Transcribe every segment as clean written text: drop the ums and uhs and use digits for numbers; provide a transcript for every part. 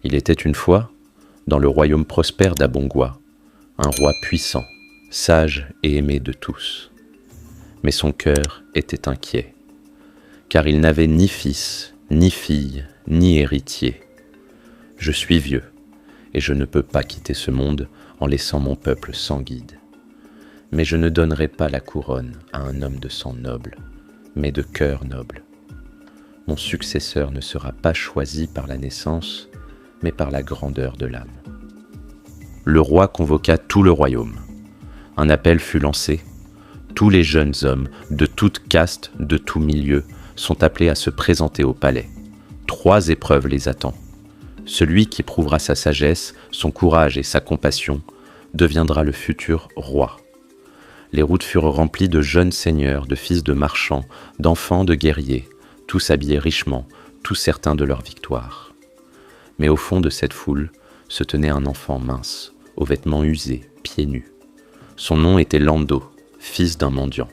Il était une fois, dans le royaume prospère d'Abongwa, un roi puissant, sage et aimé de tous. Mais son cœur était inquiet, car il n'avait ni fils, ni fille, ni héritier. Je suis vieux, et je ne peux pas quitter ce monde en laissant mon peuple sans guide. Mais je ne donnerai pas la couronne à un homme de sang noble, mais de cœur noble. Mon successeur ne sera pas choisi par la naissance, mais par la grandeur de l'âme. Le roi convoqua tout le royaume. Un appel fut lancé. Tous les jeunes hommes, de toute caste, de tout milieu, sont appelés à se présenter au palais. 3 épreuves les attendent. Celui qui prouvera sa sagesse, son courage et sa compassion deviendra le futur roi. Les routes furent remplies de jeunes seigneurs, de fils de marchands, d'enfants, de guerriers, tous habillés richement, tous certains de leur victoire. Mais au fond de cette foule se tenait un enfant mince, aux vêtements usés, pieds nus. Son nom était Lando, fils d'un mendiant.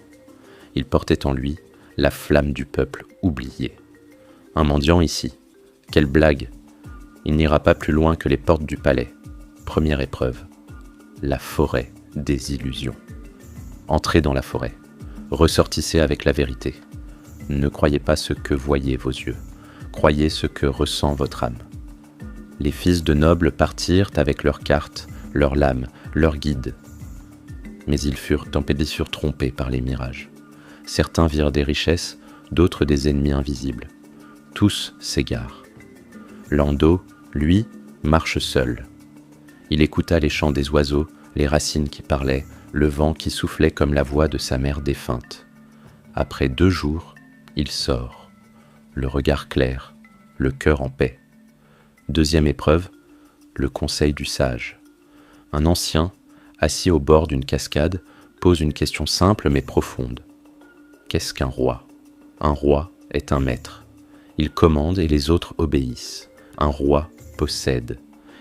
Il portait en lui la flamme du peuple oublié. Un mendiant ici, quelle blague! Il n'ira pas plus loin que les portes du palais. Première épreuve, la forêt des illusions. Entrez dans la forêt, ressortissez avec la vérité. Ne croyez pas ce que voyaient vos yeux, croyez ce que ressent votre âme. Les fils de nobles partirent avec leurs cartes, leurs lames, leurs guides. Mais ils furent trompés par les mirages. Certains virent des richesses, d'autres des ennemis invisibles. Tous s'égarent. Lando, lui, marche seul. Il écouta les chants des oiseaux, les racines qui parlaient, le vent qui soufflait comme la voix de sa mère défunte. Après 2 jours, il sort, le regard clair, le cœur en paix. Deuxième épreuve, le conseil du sage. Un ancien, assis au bord d'une cascade, pose une question simple mais profonde. Qu'est-ce qu'un roi? Un roi est un maître. Il commande et les autres obéissent. Un roi possède.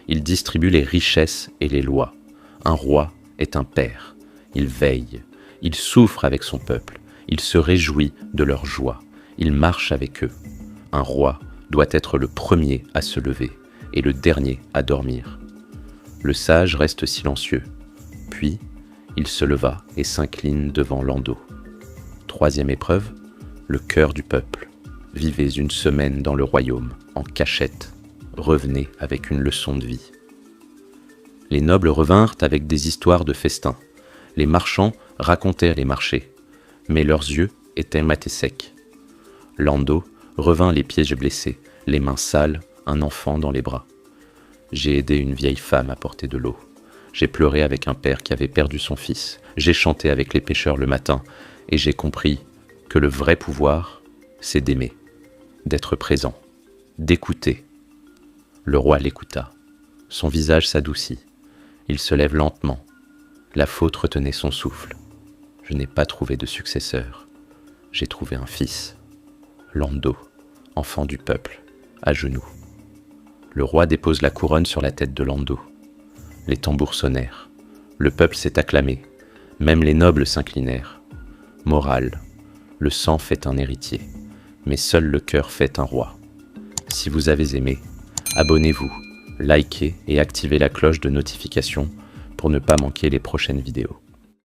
Il distribue les richesses et les lois. Un roi est un père. Il veille. Il souffre avec son peuple. Il se réjouit de leur joie. Il marche avec eux. Un roi doit être le premier à se lever et le dernier à dormir. Le sage reste silencieux. Puis, il se leva et s'incline devant Lando. Troisième épreuve, le cœur du peuple. Vivez une semaine dans le royaume, en cachette. Revenez avec une leçon de vie. Les nobles revinrent avec des histoires de festins. Les marchands racontèrent les marchés, mais leurs yeux étaient mat et secs. Lando revint les pieds blessés, les mains sales, un enfant dans les bras. J'ai aidé une vieille femme à porter de l'eau. J'ai pleuré avec un père qui avait perdu son fils. J'ai chanté avec les pêcheurs le matin et j'ai compris que le vrai pouvoir, c'est d'aimer, d'être présent, d'écouter. Le roi l'écouta. Son visage s'adoucit. Il se lève lentement. La faute retenait son souffle. Je n'ai pas trouvé de successeur. J'ai trouvé un fils. Lando, enfant du peuple, à genoux. Le roi dépose la couronne sur la tête de Lando. Les tambours sonnèrent. Le peuple s'est acclamé. Même les nobles s'inclinèrent. Morale, le sang fait un héritier, mais seul le cœur fait un roi. Si vous avez aimé, abonnez-vous, likez et activez la cloche de notification pour ne pas manquer les prochaines vidéos.